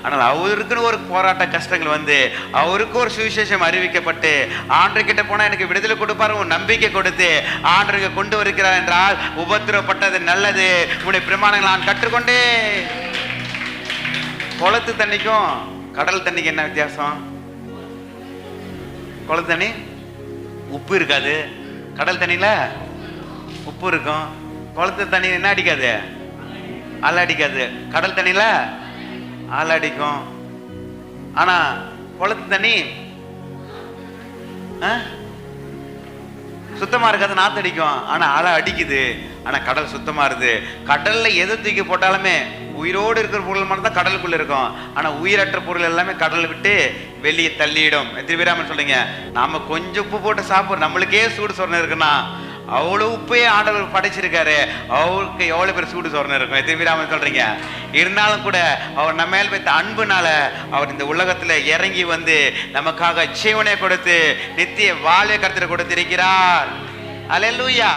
ஆனால் அவருக்குன்னு ஒரு போராட்ட கஷ்டங்கள் வந்து அவருக்கு ஒரு சுவிசேஷம் அறிவிக்கப்பட்டு ஆண்டவர்கிட்ட போனா எனக்கு விடுதலை கொடுப்பாரு ஒரு நம்பிக்கை கொடுத்து ஆண்டவருக்கு கொண்டு வருகிறார் என்றால் உபத்திரப்பட்டது நல்லது, உன்னுடைய பிரமாணங்கள் நான் கற்றுக்கொண்டே. குளத்து தண்ணிக்கும் கடல் தண்ணிக்கு என்ன வித்தியாசம்? குளத்து தண்ணி உப்பு இருக்காது, கடல் தண்ணியில உப்பு இருக்கும். குளத்து தண்ணி என்ன அடிக்காது? அலை அடிக்காது. கடல் தண்ணியில அலை அடிக்கும். ஆனா குளத்து தண்ணி சுத்தமா இருக்காது, நாத்தடிக்கும். ஆனா அலை அடிக்குது. ஆனா கடல் சுத்தமா இருக்கு. கடல்ல எது தூக்கி போட்டாலுமே உயிரோடு இருக்கிற பொருள் மட்டும் தான் கடலுக்குள்ள இருக்கும். ஆனா உயிரற்ற பொருள் எல்லாமே கடலை விட்டு வெளியே தள்ளிடும். எத்தனை பேராம சொல்றீங்க? நாம கொஞ்சம் உப்பு போட்டு சாப்பிடுறோம், நம்மளுக்கே சூடு சொரணை இருக்குன்னா அவ்வளவு உப்பையே ஆண்டவர் படைச்சிருக்காரு, அவருக்கு எவ்வளவு பேர் சூடு சொரணை இருக்கும். எத்தனை பேராம சொல்றீங்க? இருந்தாலும் கூட அவர் நம்ம மேல் வைத்த அன்புனால அவர் இந்த உலகத்துல இறங்கி வந்து நமக்காக ஜீவனை கொடுத்து நித்திய வாழ்வை கர்த்தர் கொடுத்திருக்கிறார். அல்லேலூயா.